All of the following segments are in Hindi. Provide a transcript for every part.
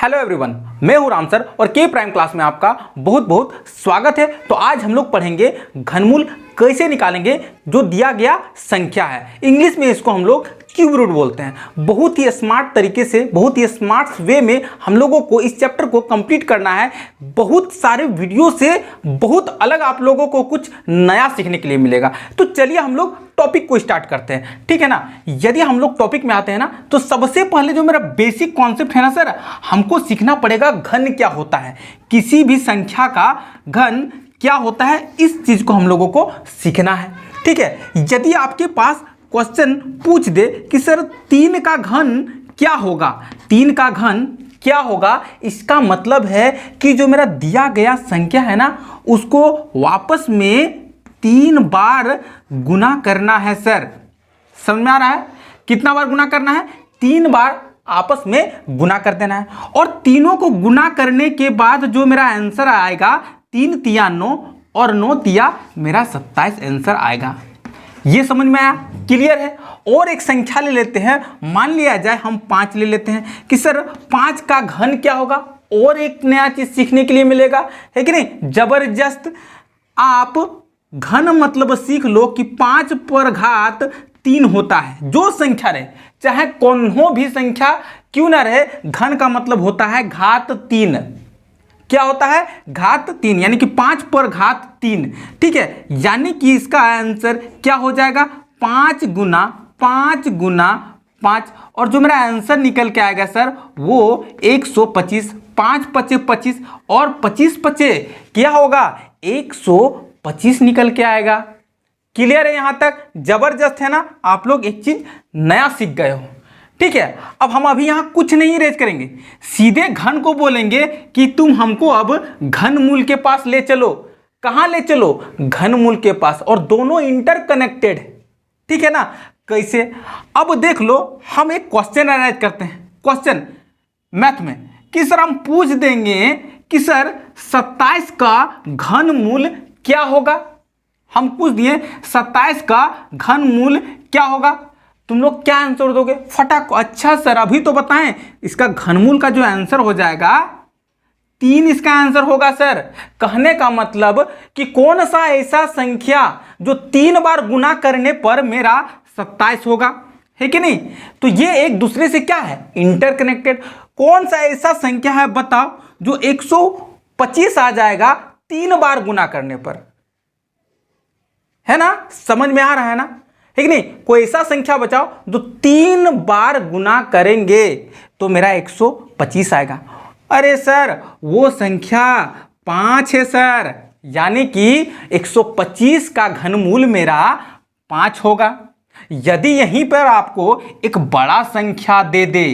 हेलो एवरीवन, मैं हूं राम सर और के प्राइम क्लास में आपका बहुत बहुत स्वागत है। तो आज हम लोग पढ़ेंगे घनमूल कैसे निकालेंगे जो दिया गया संख्या है। इंग्लिश में इसको हम लोग क्यूब रूट बोलते हैं। बहुत ही स्मार्ट तरीके से, बहुत ही स्मार्ट वे में हम लोगों को इस चैप्टर को कंप्लीट करना है। बहुत सारे वीडियो से बहुत अलग आप लोगों को कुछ नया सीखने के लिए मिलेगा। तो चलिए हम लोग टॉपिक को स्टार्ट करते हैं, ठीक है ना। यदि हम लोग टॉपिक में आते हैं ना, तो सबसे पहले जो मेरा बेसिक कॉन्सेप्ट है ना सर, हमको सीखना पड़ेगा घन क्या होता है। किसी भी संख्या का घन क्या होता है, इस चीज को हम लोगों को सीखना है, ठीक है। यदि आपके पास क्वेश्चन पूछ दे कि सर 3 का घन क्या होगा, 3 का घन क्या होगा, इसका मतलब है कि जो मेरा दिया गया संख्या है ना, उसको वापस में 3 बार गुना करना है सर। समझ में आ रहा है? कितना बार गुना करना है? 3 बार आपस में गुना कर देना है। और तीनों को गुना करने के बाद जो मेरा आंसर आएगा, 3 तिया 9 और 9 तिया मेरा 27 आंसर आएगा। ये समझ में आया? क्लियर है? और एक संख्या ले लेते हैं, मान लिया जाए हम 5 ले लेते हैं कि सर 5 का घन क्या होगा। और एक नया चीज सीखने के लिए मिलेगा, है कि नहीं। जबरदस्त आप घन मतलब सीख लो कि 5 पर घात 3 होता है। जो संख्या रहे, चाहे कौन हो भी संख्या क्यों ना रहे, घन का मतलब होता है घात 3। क्या होता है? घात 3, यानी कि 5 पर घात 3, ठीक है। यानी कि इसका आंसर क्या हो जाएगा? 5 गुना 5 और जो मेरा आंसर निकल के आएगा सर, वो 125। 5 पचे 25 और 25 पचे क्या होगा? 125 निकल के आएगा। क्लियर है यहाँ तक? जबरदस्त है ना। आप लोग एक चीज नया सीख गए हो, ठीक है। अब हम अभी यहाँ कुछ नहीं रेज करेंगे, सीधे घन को बोलेंगे कि तुम हमको अब घनमूल के पास ले चलो। कहाँ ले चलो? घनमूल के पास। और दोनों इंटरकनेक्टेड है, ठीक है ना। कैसे? अब देख लो, हम एक क्वेश्चन अरेंज करते हैं। क्वेश्चन मैथ में कि सर हम पूछ देंगे कि सर 27 का घनमूल क्या होगा। हम पूछ दिए 27 का घनमूल क्या होगा। तुम लोग क्या आंसर दोगे? फटाक। अच्छा सर अभी तो बताएं। इसका घनमूल का जो आंसर हो जाएगा 3, इसका आंसर होगा सर। कहने का मतलब कि कौन सा ऐसा संख्या जो 3 बार गुना करने पर मेरा 27 होगा, है कि नहीं। तो ये एक दूसरे से क्या है? इंटरकनेक्टेड। कौन सा ऐसा संख्या है बताओ जो 125 आ जाएगा 3 बार गुना करने पर, है ना। समझ में आ रहा है ना, है कि नहीं। कोई ऐसा संख्या बचाओ जो 3 बार गुना करेंगे तो मेरा 125 आएगा। अरे सर वो संख्या 5 है सर, यानी कि 125 का घनमूल मेरा 5 होगा। यदि यहीं पर आपको एक बड़ा संख्या दे दे,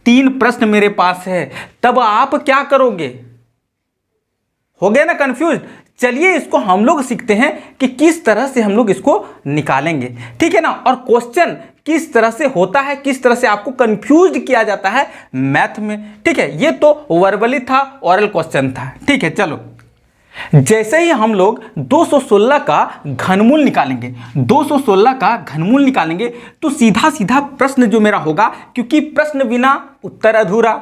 3 प्रश्न मेरे पास है, तब आप क्या करोगे? हो गया ना कंफ्यूज। चलिए इसको हम लोग सीखते हैं कि किस तरह से हम लोग इसको निकालेंगे, ठीक है ना। और क्वेश्चन किस तरह से होता है, किस तरह से आपको कंफ्यूज किया जाता है मैथ में, ठीक है। ये तो वर्बली था, ओरल क्वेश्चन था, ठीक है। चलो, जैसे ही हम लोग 216 का घनमूल निकालेंगे, 216 का घनमूल निकालेंगे, तो सीधा सीधा प्रश्न जो मेरा होगा, क्योंकि प्रश्न बिना उत्तर अधूरा,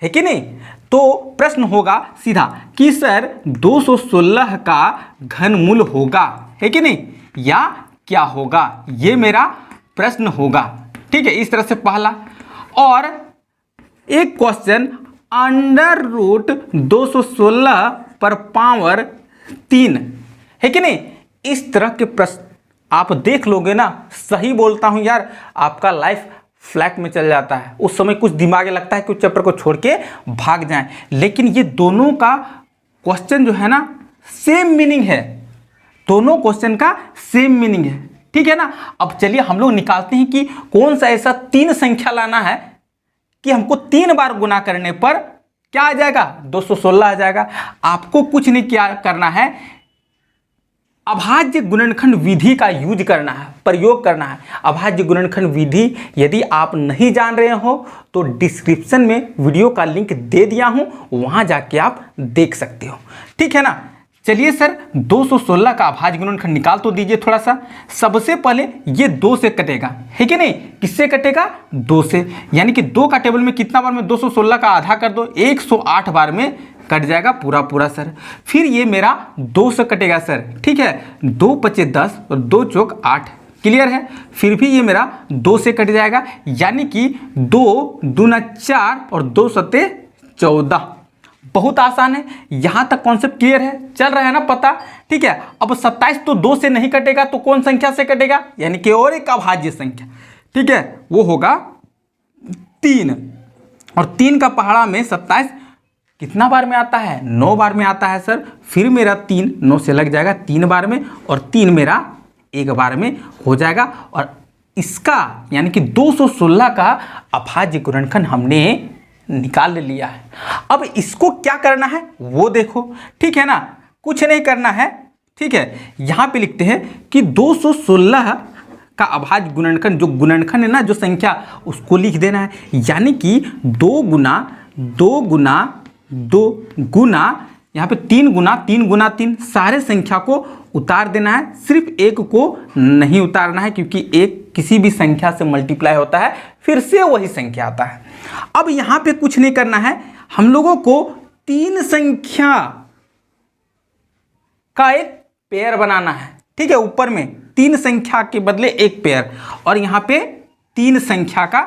है कि नहीं। तो प्रश्न होगा सीधा कि सर 216 का घनमूल होगा, है कि नहीं, या क्या होगा। ये मेरा प्रश्न होगा, ठीक है। इस तरह से पहला। और एक क्वेश्चन अंडर रूट 216 पर पावर 3, है कि नहीं। इस तरह के प्रश्न आप देख लोगे ना, सही बोलता हूं यार, आपका लाइफ फ्लैट में चल जाता है। उस समय कुछ दिमाग लगता है कि उस चैप्टर को छोड़ के भाग जाएं। लेकिन ये दोनों का क्वेश्चन जो है ना, सेम मीनिंग है। दोनों क्वेश्चन का सेम मीनिंग है, ठीक है ना। अब चलिए हम लोग निकालते हैं कि कौन सा ऐसा 3 संख्या लाना है कि हमको 3 बार गुना करने पर क्या आ जाएगा? 216 आ जाएगा। आपको कुछ नहीं क्या करना है, अभाज्य गुणनखंड विधि का यूज करना है, प्रयोग करना है। अभाज्य गुणनखंड विधि यदि आप नहीं जान रहे हो तो डिस्क्रिप्शन में वीडियो का लिंक दे दिया हूं, वहां जाके आप देख सकते हो, ठीक है ना। चलिए सर 216 का अभाज्य गुणनखंड निकाल तो दीजिए थोड़ा सा। सबसे पहले ये 2 से कटेगा, है कि नहीं? किससे कटेगा? 2 से। यानी कि 2 का टेबल में कितना बार में 216 का आधा कर दो, 108 बार में कट जाएगा पूरा पूरा सर। फिर ये मेरा 2 से कटेगा सर, ठीक है। 2 पचे 10 और 2 चौक 8, क्लियर है। फिर भी ये मेरा 2 से कट जाएगा, यानी कि 2 दूना 4 और 2 सत्ते 14। बहुत आसान है, यहां तक कॉन्सेप्ट क्लियर है, चल रहा है ना पता? ठीक है। अब 27 तो 2 से नहीं कटेगा तो कौन संख्या से कटेगा? यानी कि और एक अभाज्य संख्या, ठीक है, वो होगा 3। और 3 का पहाड़ा में 27 कितना बार में आता है? 9 बार में आता है सर। फिर मेरा 3 9 से लग जाएगा 3 बार में, और 3 मेरा 1 बार में हो जाएगा। और इसका यानी कि 216 का अभाज्य गुणनखंड हमने निकाल लिया है। अब इसको क्या करना है वो देखो, ठीक है ना? कुछ नहीं करना है, ठीक है। यहां पे लिखते हैं कि 216 का अभाज्य गुणनखंड, जो गुणनखंड है ना, जो संख्या, उसको लिख देना है। यानी कि 2 गुना यहाँ पे 3 गुना 3 सारे संख्या को उतार देना है, सिर्फ 1 को नहीं उतारना है, क्योंकि 1 किसी भी संख्या से मल्टीप्लाई होता है फिर से वही संख्या आता है। अब यहाँ पे कुछ नहीं करना है, हम लोगों को 3 संख्या का एक पेयर बनाना है, ठीक है। ऊपर में 3 संख्या के बदले एक पेयर, और यहाँ पे 3 संख्या का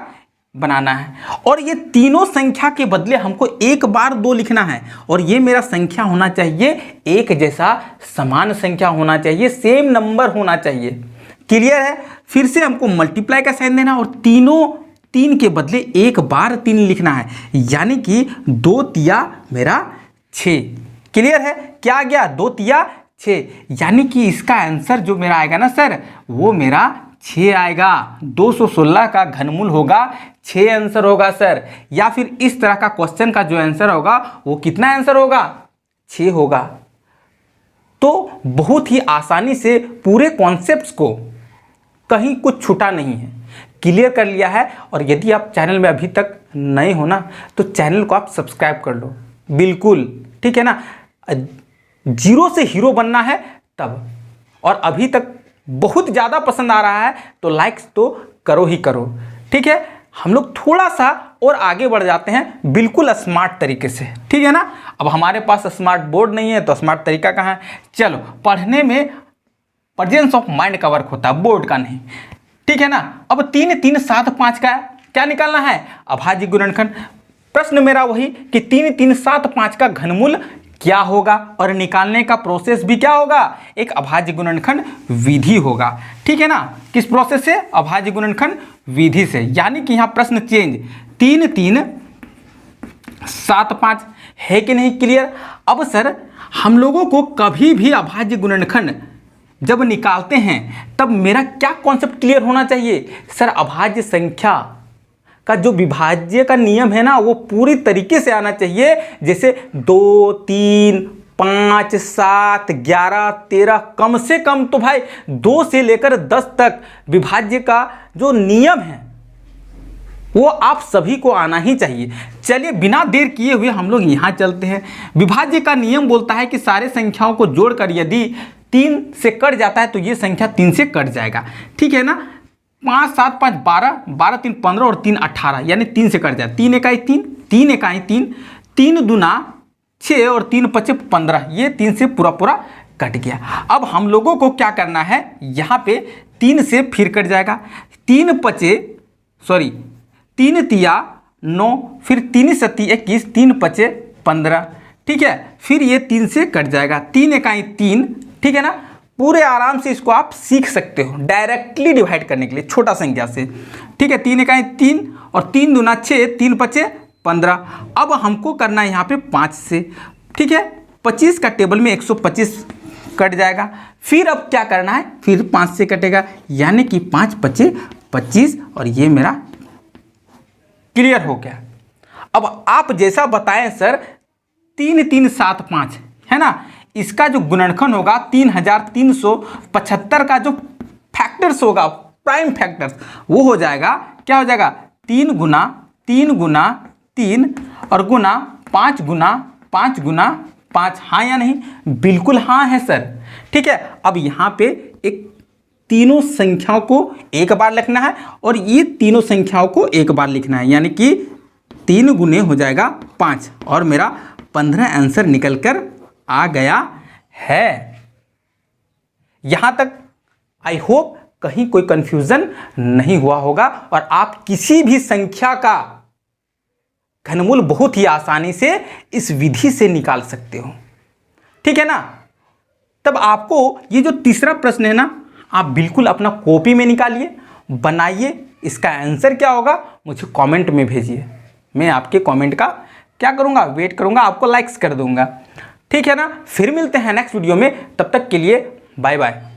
बनाना है। और ये तीनों संख्या के बदले हमको 1 बार 2 लिखना है, और ये मेरा संख्या होना चाहिए एक जैसा, समान संख्या होना चाहिए, सेम नंबर होना चाहिए, क्लियर है। फिर से हमको मल्टीप्लाई का साइन देना, और तीनों 3 के बदले 1 बार 3 लिखना है, यानी कि 2 तिया मेरा 6, क्लियर है। क्या आ गया? 2 तिया 6, यानी कि इसका आंसर जो मेरा आएगा ना सर, वो मेरा 6 आएगा। 216 का घनमूल होगा 6 आंसर होगा सर। या फिर इस तरह का क्वेश्चन का जो आंसर होगा वो कितना आंसर होगा? 6 होगा। तो बहुत ही आसानी से पूरे कॉन्सेप्ट्स को, कहीं कुछ छूटा नहीं है, क्लियर कर लिया है। और यदि आप चैनल में अभी तक नए हो ना, तो चैनल को आप सब्सक्राइब कर लो, बिल्कुल, ठीक है ना। 0 से हीरो बनना है तब, और अभी तक बहुत ज़्यादा पसंद आ रहा है तो लाइक्स तो करो ही करो, ठीक है। हम लोग थोड़ा सा और आगे बढ़ जाते हैं बिल्कुल स्मार्ट तरीके से, ठीक है ना। अब हमारे पास स्मार्ट बोर्ड नहीं है तो स्मार्ट तरीका कहाँ है? चलो, पढ़ने में प्रेजेंस ऑफ माइंड का वर्क होता है, बोर्ड का नहीं, ठीक है ना। अब 3 3 7 5 का क्या निकालना है? अभाज्य गुणनखंड। प्रश्न मेरा वही कि 3 3 7 5 का घनमूल क्या होगा, और निकालने का प्रोसेस भी क्या होगा? एक अभाज्य गुणनखंड विधि होगा, ठीक है ना। किस प्रोसेस से? अभाज्य गुणनखंड विधि से। यानी कि यहाँ प्रश्न चेंज, 3 3 7 5 है कि नहीं? क्लियर। अब सर हम लोगों को कभी भी अभाज्य गुणनखंड जब निकालते हैं तब मेरा क्या कॉन्सेप्ट क्लियर होना चाहिए? सर अभाज्य संख्या का जो विभाज्य का नियम है ना, वो पूरी तरीके से आना चाहिए। जैसे 2 3 5 7 11 13, कम से कम तो भाई 2 से लेकर 10 तक विभाज्य का जो नियम है वो आप सभी को आना ही चाहिए। चलिए बिना देर किए हुए हम लोग यहाँ चलते हैं। विभाज्य का नियम बोलता है कि सारे संख्याओं को जोड़कर यदि 3 से कट जाता है तो ये संख्या 3 से कट जाएगा, ठीक है ना। 5 7 5 12, 12 3 15 और 3 18, यानी 3 से कट जाए। 3 इकाई 3, 3 इकाई 3, 3 दूना 6 और 3 पचे 15, ये 3 से पूरा पूरा कट गया। अब हम लोगों को क्या करना है? यहाँ पे 3 से फिर कट जाएगा, 3 तिया 9, फिर 3 सती 21, 3 पचे 15, ठीक है। फिर ये 3 से कट जाएगा, 3 इकाई 3, ठीक है ना। पूरे आराम से इसको आप सीख सकते हो डायरेक्टली डिवाइड करने के लिए छोटा संख्या से, ठीक है। 3 इकाई 3 और 3 दूना 6, 3 पचे 15। अब हमको करना है यहाँ पे 5 से, ठीक है। 25 का टेबल में 125 कट जाएगा। फिर अब क्या करना है? फिर 5 से कटेगा, यानी कि 5 पचे 25, और ये मेरा क्लियर हो गया। अब आप जैसा बताएं सर, 3 3 7 5 है ना, इसका जो गुणनखंड होगा 3375 का जो फैक्टर्स होगा, प्राइम फैक्टर्स, वो हो जाएगा, क्या हो जाएगा? 3 गुना 3 गुना 3 और गुना 5 गुना 5 गुना 5, हाँ या नहीं? बिल्कुल हाँ है सर। ठीक है, अब यहाँ पे एक तीनों संख्याओं को एक बार लिखना है और ये तीनों संख्याओं को एक बार लिखना है, यानी कि 3 गुने हो जाएगा 5 और मेरा 15 आंसर निकल कर आ गया है। यहां तक आई होप कहीं कोई कंफ्यूजन नहीं हुआ होगा और आप किसी भी संख्या का घनमूल बहुत ही आसानी से इस विधि से निकाल सकते हो। ठीक है ना? तब आपको ये जो तीसरा प्रश्न है ना, आप बिल्कुल अपना कॉपी में निकालिए, बनाइए, इसका आंसर क्या होगा मुझे कमेंट में भेजिए। मैं आपके कमेंट का क्या करूँगा, वेट करूँगा, आपको लाइक्स कर दूँगा। ठीक है ना? फिर मिलते हैं नेक्स्ट वीडियो में, तब तक के लिए बाय बाय।